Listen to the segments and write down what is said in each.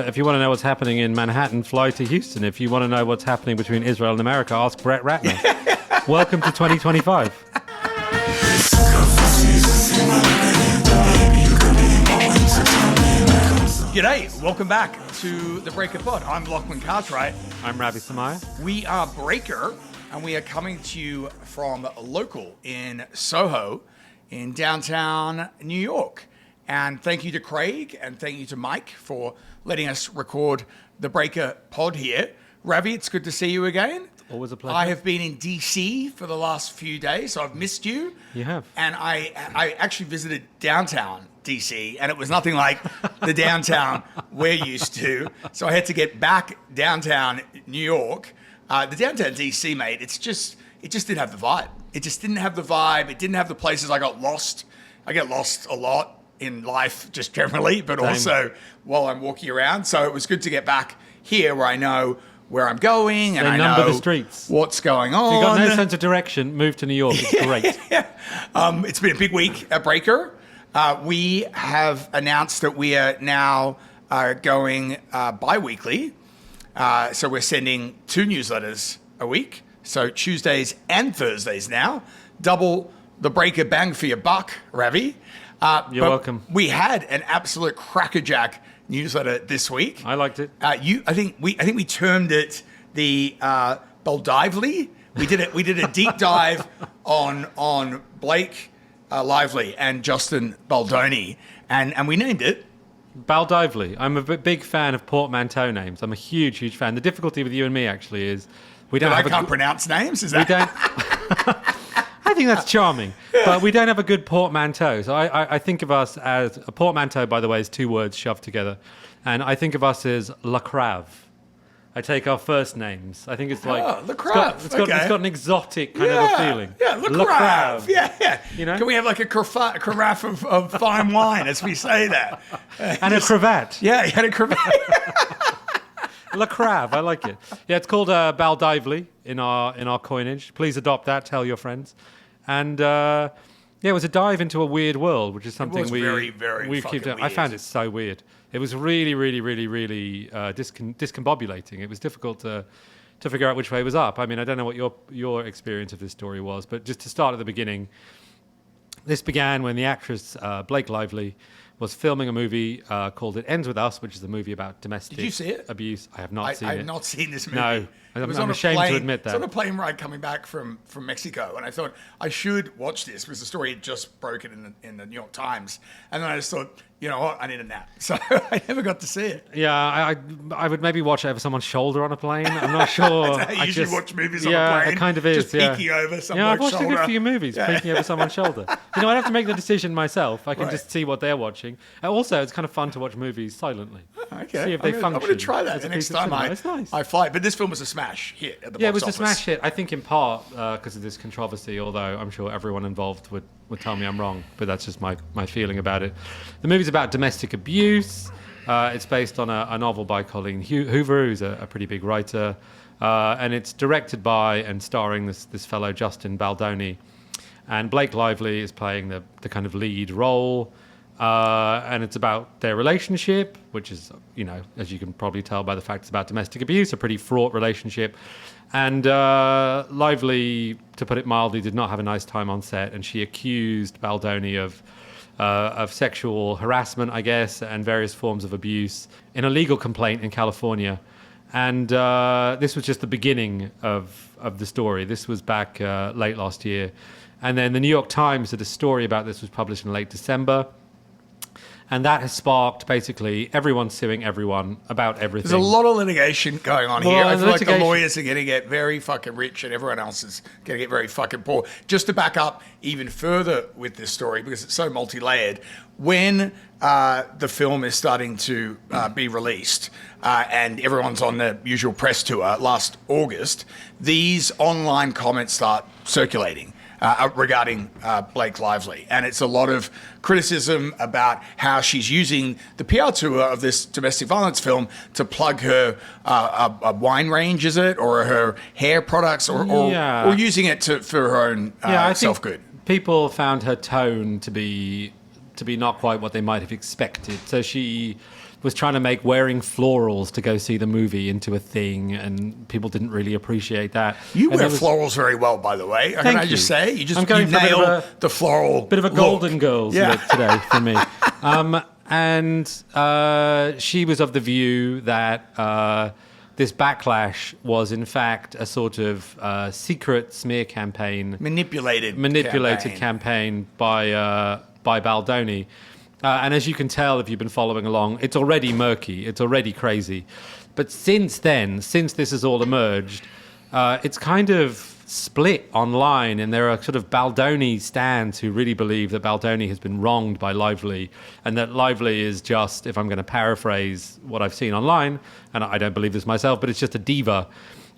If you want to know what's happening in Manhattan, fly to Houston. If you want to know what's happening between Israel and America, ask Brett Ratner. Welcome to 2025. G'day, welcome back to the Breaker Pod. I'm Lachlan Cartwright. I'm Ravi, Somaiya. We are Breaker, and we are coming to you from local in Soho in downtown New York. And thank you to Craig and thank you to Mike for letting us record the Breaker Pod here. Ravi, it's good to see you again. Always a pleasure. I have been in DC for the last few days, so I've missed you. You have. And I actually visited downtown DC, and it was nothing like the downtown we're used to. So I had to get back downtown New York. The downtown DC, mate, it just didn't have the vibe. It just didn't have the vibe. It didn't have the places. I got lost. I get lost a lot in life just generally, but also while I'm walking around. So it was good to get back here where I know where I'm going and I know the streets. What's going on. If you've got no sense of direction, move to New York. It's great. It's been a big week at Breaker. We have announced that we are now going bi-weekly. So we're sending 2 newsletters a week. So Tuesdays and Thursdays now. Double the Breaker bang for your buck, Ravi. You're welcome. We had an absolute crackerjack newsletter this week. I liked it. I think we termed it the Baldively. We did a deep dive on Blake Lively and Justin Baldoni, and we named it Baldively. I'm a big fan of portmanteau names. I'm a huge fan. The difficulty with you and me actually is we don't. I can't pronounce names. Is that? We don't. I think that's charming, but we don't have a good portmanteau. So I think of us as a portmanteau. By the way, is 2 words shoved together, and I think of us as Lachlan. I take our first names. I think it's like Lachlan. It's got an exotic kind of a feeling. Yeah, Lachlan. Yeah. You know? Can we have like a carafe of fine wine as we say that? And a cravat. Yeah, you had a cravat. Lachlan, I like it. Yeah, it's called Baldively in our coinage. Please adopt that. Tell your friends. And it was a dive into a weird world, which is something very fucking weird. I found it so weird. It was really discombobulating. It was difficult to figure out which way was up. I mean, I don't know what your experience of this story was, but just to start at the beginning, this began when the actress Blake Lively was filming a movie called It Ends With Us, which is a movie about domestic Did you see it? abuse. I have not seen it. I have not seen this movie. No, I'm ashamed to admit that. It was on a plane ride coming back from Mexico, and I thought I should watch this because the story had just broken in the New York Times. And then I just thought, you know what, I need a nap. So I never got to see it. Yeah, I would maybe watch it over someone's shoulder on a plane. I'm not sure. That's how you usually watch movies on a plane. plane. It kind of is, just peeking over someone's shoulder. Yeah, I've watched a good few movies, peeking over someone's shoulder. You know, I don't have to make the decision myself. I can just see what they're watching. And also, it's kind of fun to watch movies silently. Okay. See if they function. I'm going to try that the next time I fly. But this film was a smash hit at the box office. Yeah, it was a smash hit. I think in part because of this controversy, although I'm sure everyone involved would tell me I'm wrong, but that's just my feeling about it. The movie's about domestic abuse. It's based on a novel by Colleen Hoover, who's a pretty big writer, and it's directed by and starring this fellow Justin Baldoni, and Blake Lively is playing the kind of lead role, and it's about their relationship, which is, you know, as you can probably tell by the fact it's about domestic abuse, a pretty fraught relationship. And Lively, to put it mildly, did not have a nice time on set, and she accused Baldoni of sexual harassment, I guess, and various forms of abuse in a legal complaint in California. And this was just the beginning of the story. This was back late last year. And then the New York Times did a story about this, was published in late December. And that has sparked basically everyone suing everyone about everything. There's a lot of litigation going on here. I feel like the lawyers are going to get very fucking rich and everyone else is going to get very fucking poor. Just to back up even further with this story, because it's so multi-layered, when the film is starting to be released and everyone's on the usual press tour last August, these online comments start circulating regarding Blake Lively. And it's a lot of criticism about how she's using the PR tour of this domestic violence film to plug her a wine range, is it? Or her hair products, or using it for her own self-good. People found her tone to be not quite what they might have expected. So she was trying to make wearing florals to go see the movie into a thing, and people didn't really appreciate that. You wear florals very well, by the way. Can I just say? You nail the floral bit of a Golden Girls look today for me. And she was of the view that this backlash was, in fact, a sort of secret smear campaign. Manipulated campaign by Baldoni. And as you can tell, if you've been following along, it's already murky. It's already crazy. But since this has all emerged, it's kind of split online, and there are sort of Baldoni stans who really believe that Baldoni has been wronged by Lively, and that Lively is just, if I'm going to paraphrase what I've seen online, and I don't believe this myself, but it's just a diva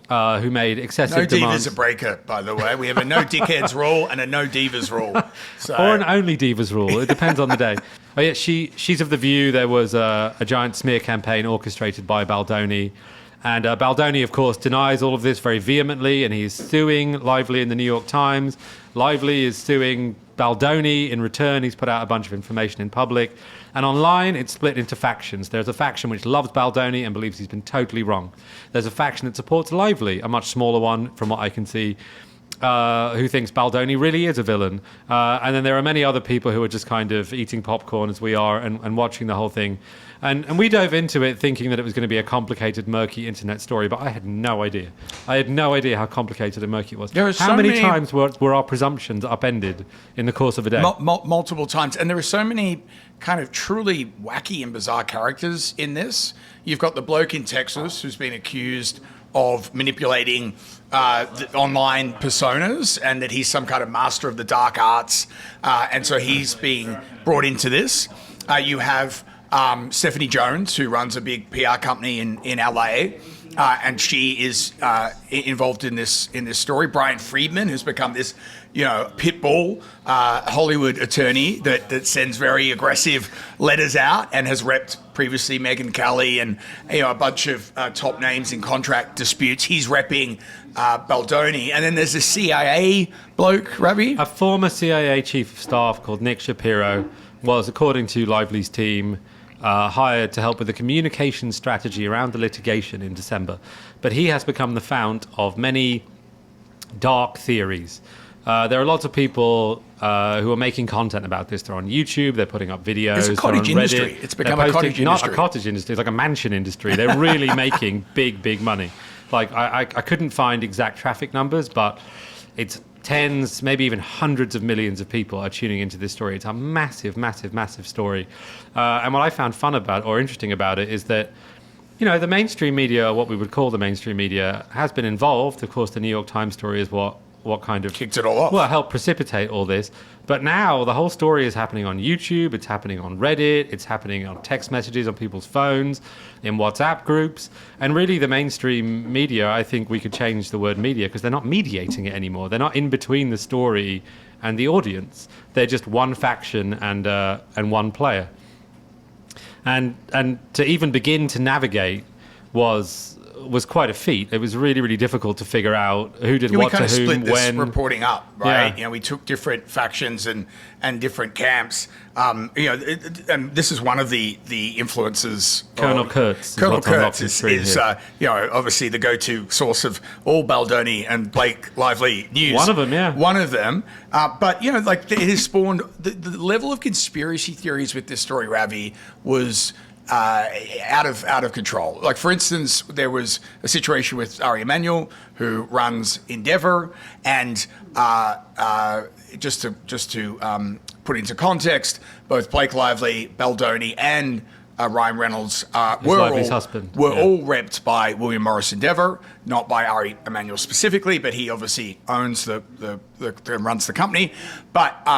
who made excessive demands. No diva's a breaker, by the way. We have a no dickheads rule and a no divas rule. So. Or an only divas rule. It depends on the day. Oh, yeah, she's of the view there was a giant smear campaign orchestrated by Baldoni. And Baldoni, of course, denies all of this very vehemently, and he's suing Lively in the New York Times. Lively is suing Baldoni in return. He's put out a bunch of information in public. And online, it's split into factions. There's a faction which loves Baldoni and believes he's been totally wrong. There's a faction that supports Lively, a much smaller one, from what I can see, who thinks Baldoni really is a villain. And then there are many other people who are just kind of eating popcorn as we are and watching the whole thing. And we dove into it thinking that it was going to be a complicated, murky internet story, but I had no idea. I had no idea how complicated and murky it was. How many times were our presumptions upended in the course of a day? Multiple times. And there are so many kind of truly wacky and bizarre characters in this. You've got the bloke in Texas who's been accused of manipulating the online personas, and that he's some kind of master of the dark arts. And so he's being brought into this. You have Stephanie Jones, who runs a big PR company in LA, and she is involved in this story. Brian Friedman, who's become this, pit bull Hollywood attorney that sends very aggressive letters out and has repped previously Megyn Kelly and a bunch of top names in contract disputes. He's repping Baldoni, and then there's a CIA bloke, Ravi, a former CIA chief of staff called Nick Shapiro, was, according to Lively's team, hired to help with the communication strategy around the litigation in December. But he has become the fount of many dark theories. There are lots of people who are making content about this. They're on YouTube, they're putting up videos. It's a cottage industry. It's become a cottage industry. Not a cottage industry, it's like a mansion industry. They're really making big money. Like, I couldn't find exact traffic numbers, but it's tens, maybe even hundreds of millions of people are tuning into this story. It's a massive story. And what I found fun about, or interesting about it, is that, the mainstream media, what we would call the mainstream media, has been involved. Of course, the New York Times story is what kind of kicked it all off. Well, helped precipitate all this. But now the whole story is happening on YouTube, it's happening on Reddit, it's happening on text messages on people's phones, in WhatsApp groups. And really the mainstream media, I think we could change the word media, because they're not mediating it anymore. They're not in between the story and the audience. They're just one faction and one player. And to even begin to navigate was quite a feat. It was really difficult to figure out who did what to whom, split this when. Reporting up, right? Yeah. We took different factions and different camps. And this is one of the influences. Colonel Kurtz. Colonel Kurtz is obviously the go-to source of all Baldoni and Blake Lively news. One of them, yeah. One of them. But it has spawned the level of conspiracy theories with this story, Ravi, was out of control. Like, for instance, there was a situation with Ari Emanuel, who runs Endeavor, and just to put into context, both Blake Lively, Baldoni, and Ryan Reynolds were all repped by William Morris Endeavor, not by Ari Emanuel specifically, but he obviously owns runs the company. But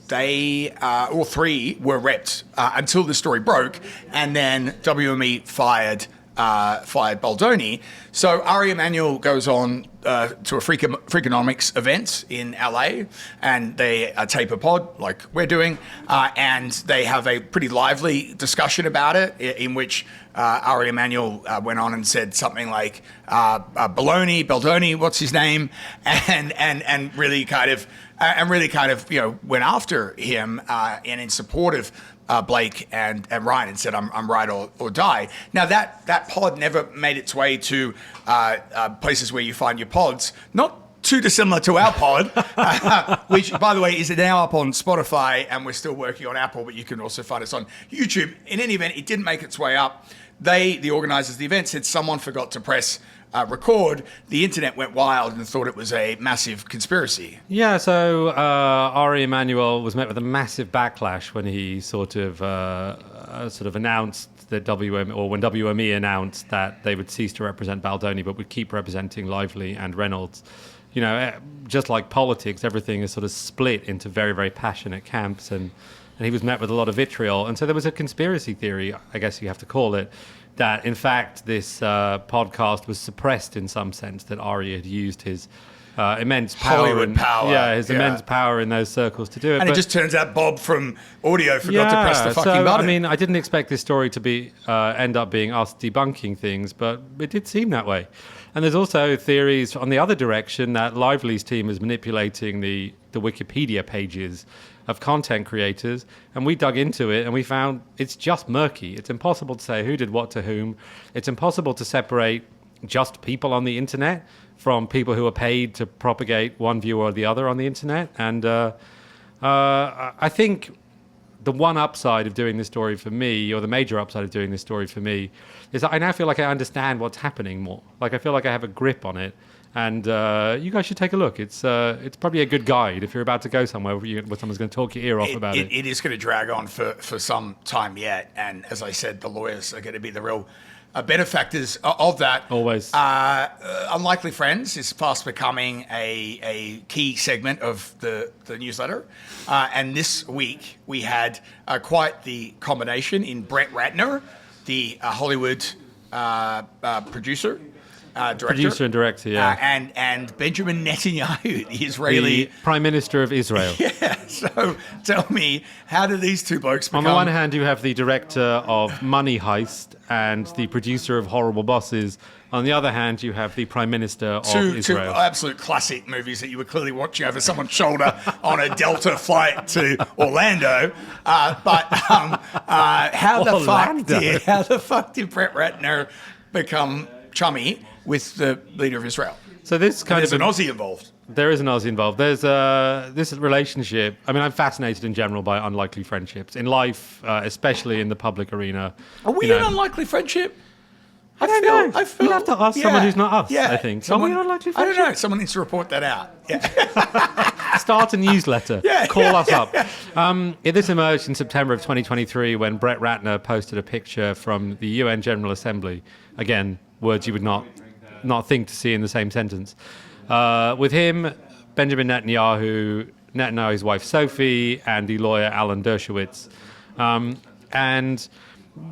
they all three were repped until the story broke, and then WME fired Baldoni. So Ari Emanuel goes on to a Freakonomics event in LA, and they tape a pod like we're doing, and they have a pretty lively discussion about it, in which Ari Emanuel went on and said something like Baldoni, what's his name, and really kind of went after him and in support of Blake and Ryan and said, I'm right or die. Now, that pod never made its way to places where you find your pods. Not too dissimilar to our pod, which, by the way, is now up on Spotify, and we're still working on Apple, but you can also find us on YouTube. In any event, it didn't make its way up. The organizers of the event, said someone forgot to press record. The internet went wild and thought it was a massive conspiracy. Yeah, so Ari Emanuel was met with a massive backlash when he sort of announced that when WME announced that they would cease to represent Baldoni but would keep representing Lively and Reynolds. You know, just like politics, everything is sort of split into very, very passionate camps, and he was met with a lot of vitriol. And so there was a conspiracy theory, I guess you have to call it, that in fact this podcast was suppressed in some sense, that Ari had used his immense power, immense power in those circles to do it. And it just turns out Bob from audio forgot to press the fucking button. I mean, I didn't expect this story to be end up being us debunking things, but it did seem that way. And there's also theories on the other direction that Lively's team is manipulating the Wikipedia pages of content creators, and we dug into it and we found it's just murky. It's impossible to say who did what to whom. It's impossible to separate just people on the internet from people who are paid to propagate one view or the other on the internet. And I think the one upside of doing this story for me, or the major upside of doing this story for me, is that I now feel like I understand what's happening more. Like, I feel like I have a grip on it. And you guys should take a look. It's probably a good guide if you're about to go somewhere where someone's going to talk your ear off about it. It is going to drag on for some time yet. And as I said, the lawyers are going to be the real benefactors of that. Always. Unlikely Friends is fast becoming a key segment of the newsletter. And this week we had quite the combination in Brett Ratner, the Hollywood producer and director, yeah. And Benjamin Netanyahu, the Israeli... The Prime Minister of Israel. Yeah, so tell me, how do these two blokes become... On the one hand, you have the director of Money Heist and the producer of Horrible Bosses. On the other hand, you have the Prime Minister of Israel. Two absolute classic movies that you were clearly watching over someone's shoulder on a Delta flight to Orlando. How the fuck did Brett Ratner become chummy with the leader of Israel? So this there's an Aussie involved. There is an Aussie involved. There's this relationship. I mean, I'm fascinated in general by unlikely friendships in life, especially in the public arena. Are we an unlikely friendship? I don't know. You'd have to ask someone who's not us, yeah. I think. Are we an unlikely friendship? I don't know. Someone needs to report that out. Yeah. Start a newsletter. Call us up. This emerged in September of 2023 when Brett Ratner posted a picture from the UN General Assembly. Again, words you would not think to see in the same sentence. With him, Benjamin Netanyahu, Netanyahu's wife Sophie, and the lawyer Alan Dershowitz. And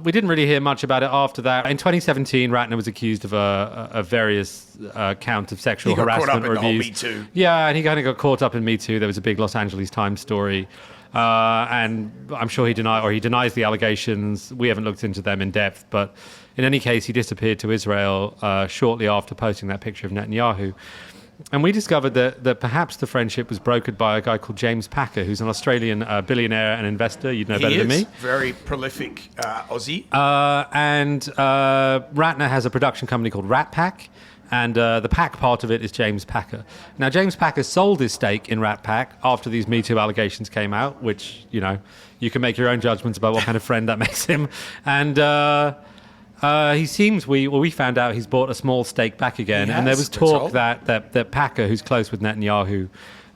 we didn't really hear much about it after that. In 2017, Ratner was accused of a various count of sexual harassment or abuse. Me Too. Yeah, and he kind of got caught up in Me Too. There was a big Los Angeles Times story. And I'm sure he denies the allegations. We haven't looked into them in depth, but in any case, he disappeared to Israel shortly after posting that picture of Netanyahu. And we discovered that perhaps the friendship was brokered by a guy called James Packer, who's an Australian billionaire and investor. You'd know better than me. Very prolific Aussie. And Ratner has a production company called Rat Pack. And the Pack part of it is James Packer. Now, James Packer sold his stake in Rat Pack after these Me Too allegations came out, which, you can make your own judgments about what kind of friend that makes him. And he seems, we found out he's bought a small stake back again. And there was talk that Packer, who's close with Netanyahu,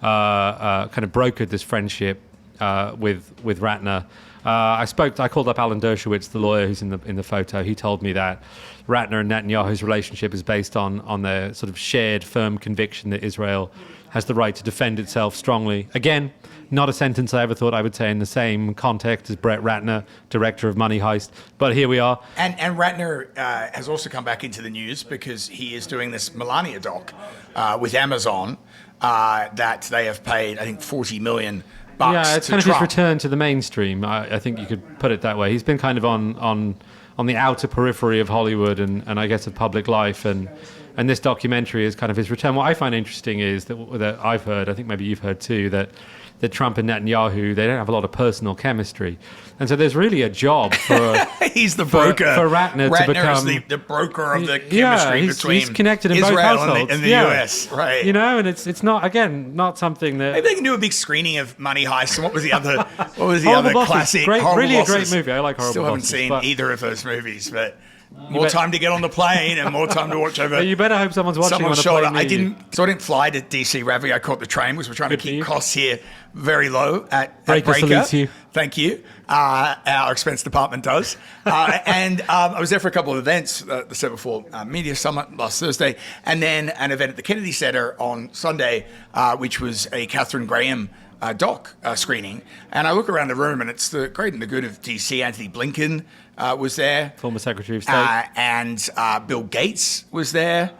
kind of brokered this friendship with Ratner. I called up Alan Dershowitz, the lawyer who's in the photo. He told me that Ratner and Netanyahu's relationship is based on their sort of shared firm conviction that Israel has the right to defend itself strongly. Again, not a sentence I ever thought I would say in the same context as Brett Ratner, director of Money Heist, but here we are. And Ratner has also come back into the news because he is doing this Melania doc with Amazon that they have paid, I think, $40 million. Yeah, it's kind of his return to the mainstream. I think you could put it that way. He's been kind of on the outer periphery of Hollywood and I guess of public life, and this documentary is kind of his return. What I find interesting is that I've heard, I think maybe you've heard too, that Trump and Netanyahu, they don't have a lot of personal chemistry. And so there's really a job for... He's the broker. For Ratner to become... is the broker of the chemistry between he's connected in Israel both households. and the US, right. And it's not, again, not something that... Maybe they can do a big screening of Money Heist. And what was the other classic? Great, really Bosses. A great movie. I like Horrible Still haven't Bosses, seen either of those movies, but... More time to get on the plane and more time to watch over. You better hope someone's watching on the plane. I didn't fly to DC, Ravi. I caught the train because we're trying to keep costs here very low at Breaker. Salutes you. Thank you. Our expense department does. And I was there for a couple of events, the 7-4 Media Summit last Thursday, and then an event at the Kennedy Center on Sunday, which was a Katharine Graham doc screening. And I look around the room, and it's the great and the good of DC. Anthony Blinken was there. Former Secretary of State. And Bill Gates was there.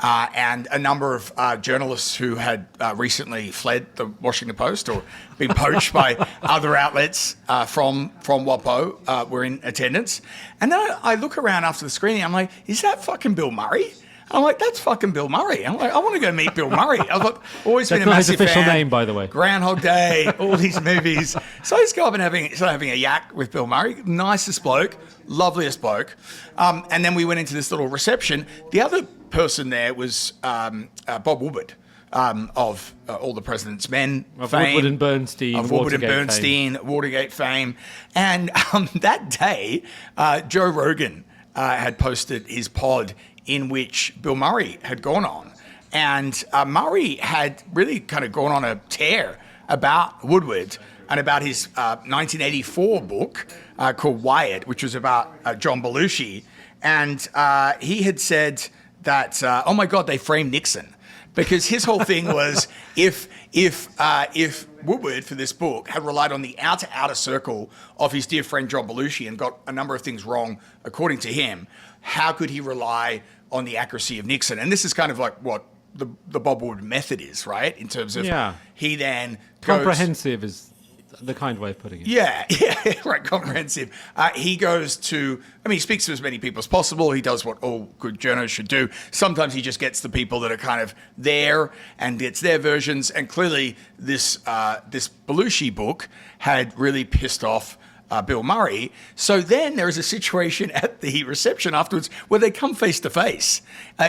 And a number of journalists who had recently fled the Washington Post or been poached by other outlets from WAPO were in attendance. And then I look around after the screening. I'm like, is that fucking Bill Murray? I'm like, that's fucking Bill Murray. I'm like, I want to go meet Bill Murray. I've always been a massive fan. That's not his official name, by the way. Groundhog Day, all these movies. So I just go up and having a yak with Bill Murray. Nicest bloke, loveliest bloke. And then we went into this little reception. The other person there was Bob Woodward of All the President's Men fame. Woodward and Bernstein. Of Woodward and Bernstein, Watergate fame. And that day, Joe Rogan had posted his pod in which Bill Murray had gone on. And Murray had really kind of gone on a tear about Woodward and about his 1984 book called Wired, which was about John Belushi. And he had said that, oh my God, they framed Nixon. Because his whole thing was if Woodward, for this book, had relied on the outer circle of his dear friend John Belushi and got a number of things wrong, according to him, how could he rely on the accuracy of Nixon? And this is kind of like what the Bob Woodward method is, right? In terms of he then goes... Comprehensive is the kind way of putting it. Yeah, right, comprehensive. He goes to... he speaks to as many people as possible. He does what all good journalists should do. Sometimes he just gets the people that are kind of there and gets their versions. And clearly this Belushi book had really pissed off Bill Murray. So then there is a situation at the reception afterwards where they come face to face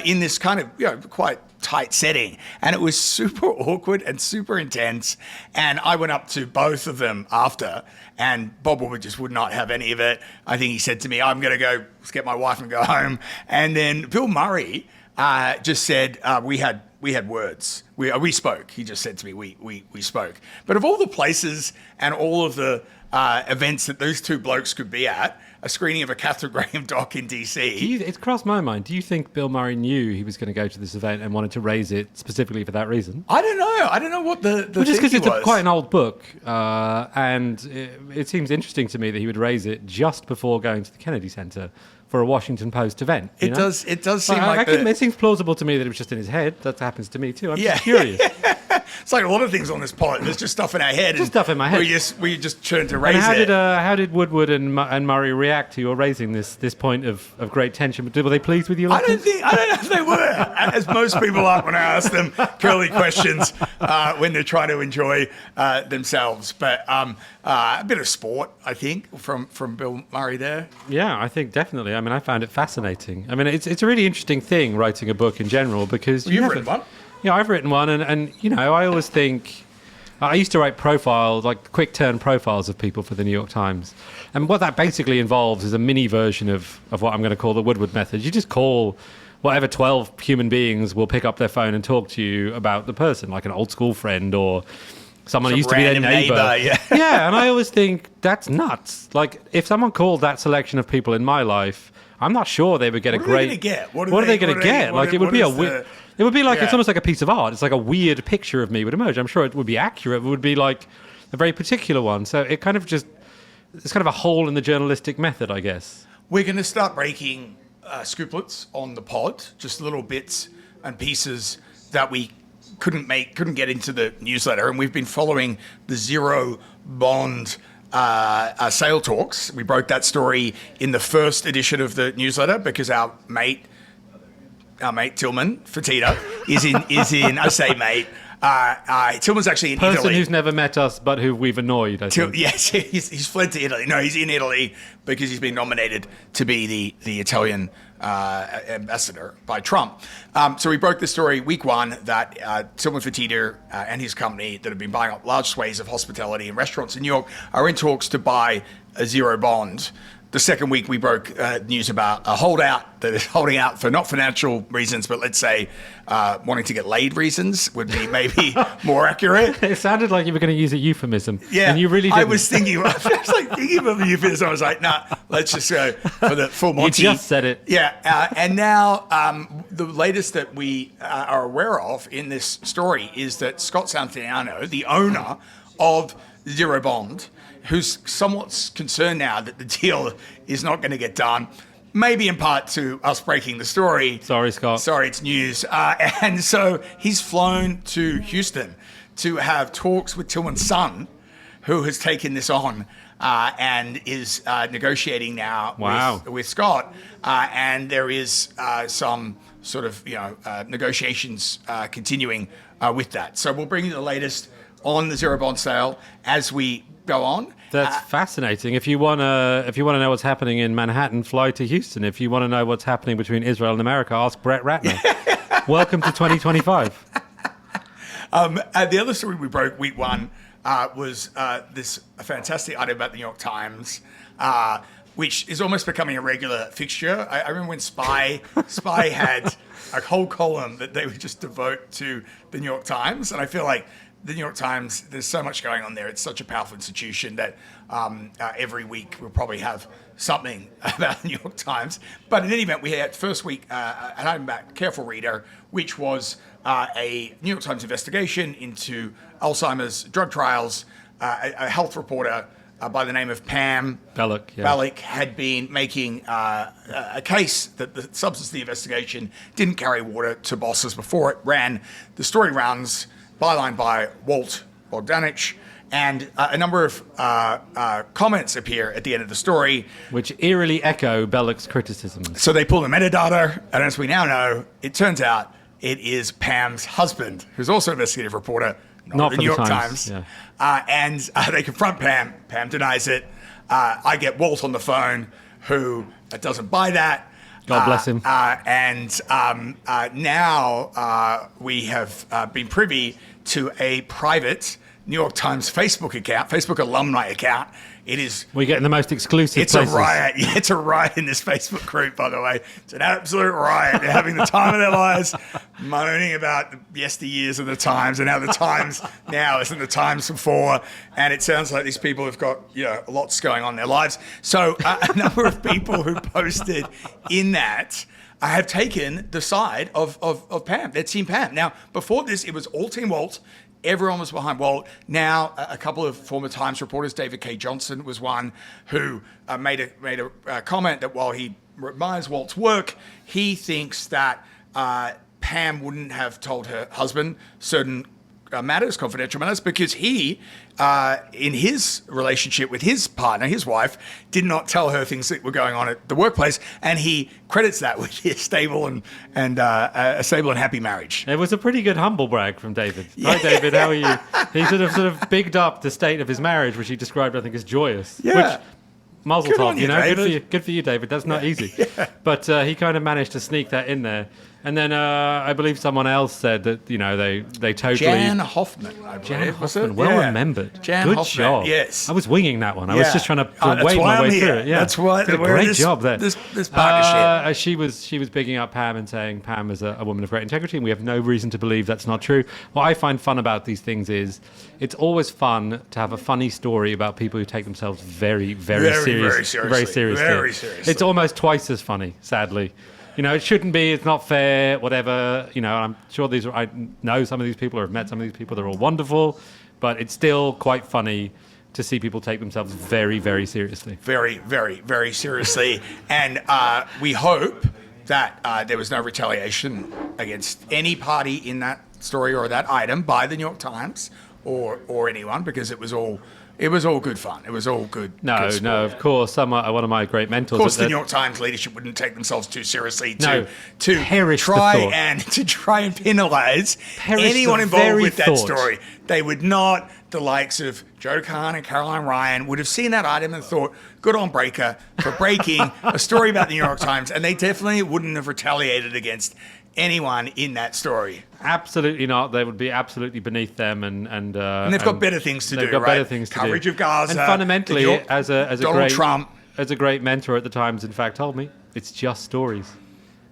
in this kind of quite tight setting, and it was super awkward and super intense. And I went up to both of them after, and Bob Woodward just would not have any of it. I think he said to me, "I'm going to go get my wife and go home." And then Bill Murray just said, "We had words. We spoke." He just said to me, "We spoke." But of all the places and all of the events that those two blokes could be at, a screening of a Katharine Graham doc in DC. It's crossed my mind. Do you think Bill Murray knew he was going to go to this event and wanted to raise it specifically for that reason? I don't know. I don't know what the well, just because it's was. Quite an old book, and it seems interesting to me that he would raise it just before going to the Kennedy Center for a Washington Post event. It does seem like it seems plausible to me that it was just in his head. That happens to me too. I'm just curious. It's like a lot of things on this pod. There's just stuff in our head. Just stuff in my head. We just turn to raise it. And how did Woodward and Murray react to your raising this point of great tension? Were they pleased with you? I don't know if they were, as most people are when I ask them curly questions when they're trying to enjoy themselves. But a bit of sport, I think, from Bill Murray there. Yeah, I think definitely. I found it fascinating. It's a really interesting thing writing a book in general because you've written one. Yeah, I've written one, and I always think I used to write profiles, like quick turn profiles of people for the New York Times, and what that basically involves is a mini version of what I'm going to call the Woodward method. You just call whatever 12 human beings will pick up their phone and talk to you about the person, like an old school friend or someone who used to be their neighbor. Yeah, and I always think that's nuts. Like if someone called that selection of people in my life, I'm not sure they would get a great. What are they going to get? Like it would be It would be like, it's almost like a piece of art. It's like a weird picture of me would emerge. I'm sure it would be accurate. It would be like a very particular one. So it kind of it's kind of a hole in the journalistic method, I guess. We're going to start breaking scooplets on the pod, just little bits and pieces that we couldn't get into the newsletter. And we've been following the Zero Bond sale talks. We broke that story in the first edition of the newsletter because our mate Tillman Fertitta is in. I say mate. Tillman's actually in Italy. Person who's never met us, but who we've annoyed. I think. Yes, he's fled to Italy. No, he's in Italy because he's been nominated to be the Italian ambassador by Trump. So we broke the story week one that Tillman Fertitta and his company that have been buying up large swathes of hospitality and restaurants in New York are in talks to buy a zero bond. The second week, we broke news about a holdout that is holding out for not financial reasons, but let's say wanting to get laid reasons would be maybe more accurate. It sounded like you were going to use a euphemism. Yeah, and you really didn't. I was thinking of a euphemism. I was like, nah, let's just go for the full Monty. You just said it. Yeah, and now the latest that we are aware of in this story is that Scott Santayano, the owner of Zero Bond, who's somewhat concerned now that the deal is not going to get done, maybe in part to us breaking the story. Sorry, Scott. Sorry, it's news. And so he's flown to Houston to have talks with Tillman's son, who has taken this on and is negotiating now with Scott. And there is some sort of negotiations continuing with that. So we'll bring you the latest on the zero bond sale as we go on. That's fascinating. If you wanna know what's happening in Manhattan, fly to Houston. If you want to know what's happening between Israel and America, ask Brett Ratner. Welcome to 2025. The other story we broke week one was this fantastic item about the New York Times, which is almost becoming a regular fixture. I remember when Spy had a whole column that they would just devote to the New York Times, and I feel like the New York Times, there's so much going on there. It's such a powerful institution that every week we'll probably have something about the New York Times. But in any event, we had first week an item about Careful Reader, which was a New York Times investigation into Alzheimer's drug trials. A health reporter by the name of Pam Bellick had been making a case that the substance of the investigation didn't carry water to bosses before it ran. The story runs byline by Walt Bogdanich, and a number of comments appear at the end of the story, which eerily echo Bellick's criticisms. So they pull the metadata, and as we now know, it turns out it is Pam's husband, who's also an investigative reporter, not the New York Times. Yeah. And they confront Pam. Pam denies it. I get Walt on the phone, who doesn't buy that. God bless him. Now we have been privy to a private New York Times Facebook alumni account. It is. We're getting the most exclusive. It's places. A riot. Yeah, it's a riot in this Facebook group, by the way. It's an absolute riot. They're having the time of their lives, moaning about the yesteryears of the Times and how the Times now isn't the Times before. And it sounds like these people have got lots going on in their lives. So a number of people who posted in that have taken the side of Pam. They're Team Pam. Now, before this, it was all Team Walt. Everyone was behind Walt. Now, a couple of former Times reporters, David K. Johnson was one who made a comment that while he admires Walt's work, he thinks that Pam wouldn't have told her husband certain matters, confidential matters, because he, in his relationship with his partner, his wife, did not tell her things that were going on at the workplace, and he credits that with his stable and a stable and happy marriage. It was a pretty good humble brag from David. Yeah. Hi, David. How are you? He sort of bigged up the state of his marriage, which he described, I think, as joyous. Yeah. Which, mazel tov, David. Good for you, David. That's not easy. Yeah. But he kind of managed to sneak that in there. And then I believe someone else said that, they totally... Jan Hoffman, I believe. Jan Hoffman, well remembered. Jan Good Hoffman, job. Yes. I was winging that one. I was just trying to wade my way through it. Yeah. That's why. Did a great job there. This partnership. She was bigging up Pam and saying Pam is a woman of great integrity, and we have no reason to believe that's not true. What I find fun about these things is it's always fun to have a funny story about people who take themselves very, very seriously. It's almost twice as funny, sadly. It shouldn't be. It's not fair. Whatever. I'm sure I know some of these people or have met some of these people. They're all wonderful, but it's still quite funny to see people take themselves very, very seriously. Very, very, very seriously. And we hope that there was no retaliation against any party in that story or that item by the New York Times or anyone, because it was all It was all good fun. It was all good. No, good no, of course. One of my great mentors. Of course, the New York Times leadership wouldn't take themselves too seriously to try and penalise anyone involved with that story. They would not. The likes of Joe Kahn and Caroline Ryan would have seen that item and thought, good on Breaker for breaking a story about the New York Times, and they definitely wouldn't have retaliated against anyone in that story. Absolutely not. They would be absolutely beneath them, and they've got better things to do. They've got better things to do. Coverage of Gaza, and fundamentally, as a great mentor at the Times, in fact, told me it's just stories.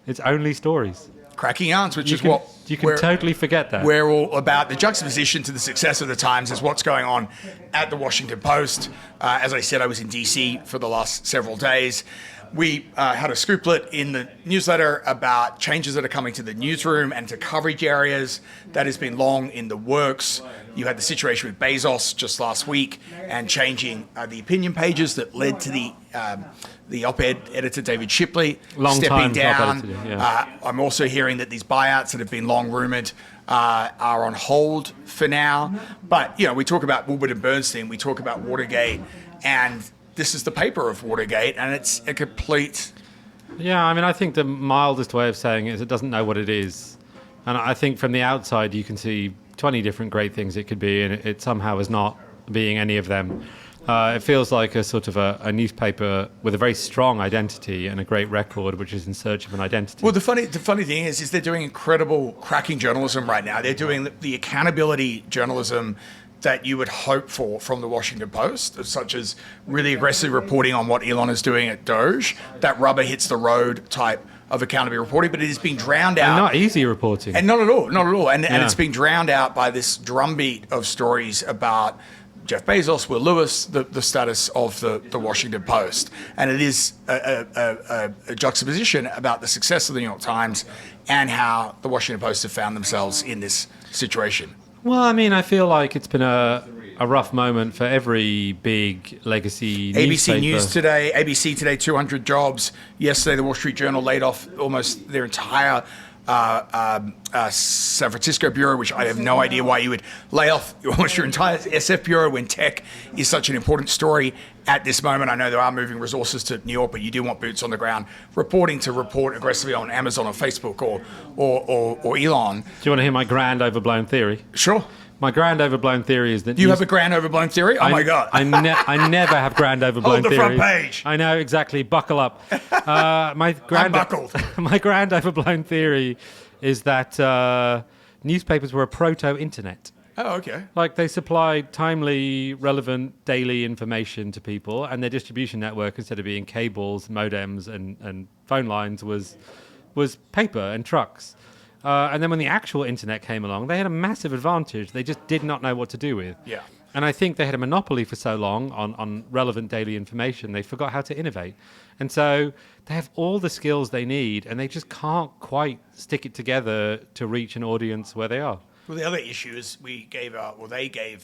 It's only stories. Cracking yarns, which is what you can totally forget that. We're all about the juxtaposition to the success of the Times is what's going on at the Washington Post. As I said, I was in DC for the last several days. We had a scooplet in the newsletter about changes that are coming to the newsroom and to coverage areas. That has been long in the works. You had the situation with Bezos just last week and changing the opinion pages that led to the op-ed editor, David Shipley, stepping down. I'm also hearing that these buyouts that have been long rumoured are on hold for now. But, we talk about Woodward and Bernstein, we talk about Watergate, and this is the paper of Watergate, and it's a complete... Yeah, I think the mildest way of saying it is it doesn't know what it is. And I think from the outside you can see 20 different great things it could be, and it somehow is not being any of them. It feels like a sort of a newspaper with a very strong identity and a great record, which is in search of an identity. Well, the funny thing is they're doing incredible cracking journalism right now. They're doing the accountability journalism that you would hope for from the Washington Post, such as really aggressive reporting on what Elon is doing at Doge, that rubber hits the road type of accountability reporting, but it is being drowned out. And not easy reporting. And not at all. And it's being drowned out by this drumbeat of stories about Jeff Bezos, Will Lewis, the status of the Washington Post. And it is a juxtaposition about the success of the New York Times and how the Washington Post have found themselves in this situation. Well, I feel like it's been a rough moment for every big legacy newspaper. ABC today, 200 jobs. Yesterday, the Wall Street Journal laid off almost their entire San Francisco bureau, which I have no idea why you would lay off almost your entire SF bureau when tech is such an important story at this moment. I know there are moving resources to New York, but you do want boots on the ground report aggressively on Amazon or Facebook or Elon. Do you want to hear my grand overblown theory? Sure. My grand overblown theory is that... You have a grand overblown theory? Oh, my God. I never have grand overblown theories. Hold the front page. I know, exactly. Buckle up. I'm buckled. My grand overblown theory is that newspapers were a proto-internet. Oh, okay. Like, they supplied timely, relevant, daily information to people, and their distribution network, instead of being cables, modems, and phone lines, was paper and trucks. And then when the actual internet came along, they had a massive advantage they just did not know what to do with. Yeah. And I think they had a monopoly for so long on relevant daily information, they forgot how to innovate. And so they have all the skills they need, and they just can't quite stick it together to reach an audience where they are. Well, the other issue is they gave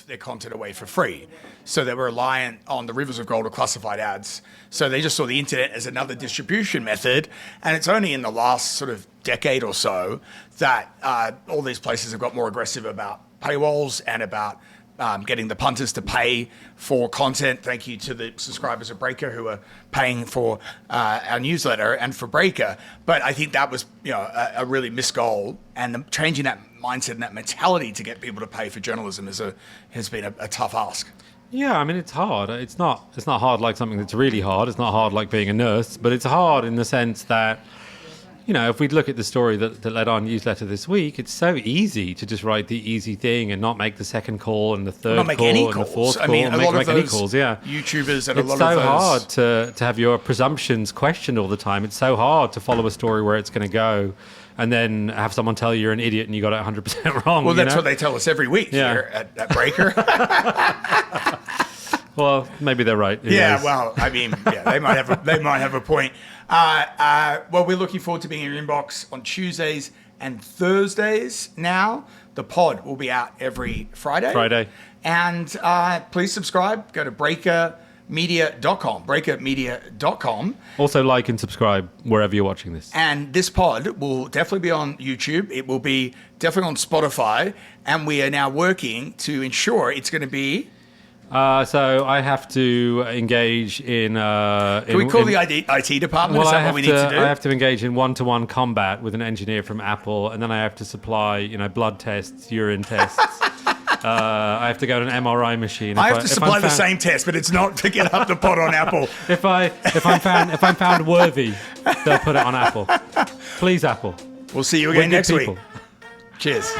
their content away for free. So they were reliant on the rivers of gold of classified ads. So they just saw the internet as another distribution method. And it's only in the last sort of decade or so that all these places have got more aggressive about paywalls and about getting the punters to pay for content. Thank you to the subscribers of Breaker who are paying for our newsletter and for Breaker. But I think that was a really missed goal, and changing that mindset and that mentality to get people to pay for journalism has been a tough ask. Yeah, it's hard. It's not hard like something that's really hard. It's not hard like being a nurse, but it's hard in the sense that, if we look at the story that led our newsletter this week, it's so easy to just write the easy thing and not make the second call and the third call and the fourth call. A lot of those calls, yeah. YouTubers and it's a lot so of those... hard to have your presumptions questioned all the time. It's so hard to follow a story where it's going to go and then have someone tell you you're an idiot and you got it 100% wrong. Well, that's what they tell us every week here at Breaker. Well, maybe they're right. Yeah, well, they might have a point. Well, we're looking forward to being in your inbox on Tuesdays and Thursdays now. The pod will be out every Friday. And please subscribe. Go to breakermedia.com. Also like and subscribe wherever you're watching this. And this pod will definitely be on YouTube. It will be definitely on Spotify. And we are now working to ensure it's going to be So I have to engage in. Can we call the IT department? Well, Is that what we need to do? I have to engage in one-to-one combat with an engineer from Apple, and then I have to supply, blood tests, urine tests. I have to go to an MRI machine. I have to supply the same test, but it's not to get up the pot on Apple. If I'm found worthy, they'll put it on Apple. Please, Apple. We'll see you again next week. People. Cheers.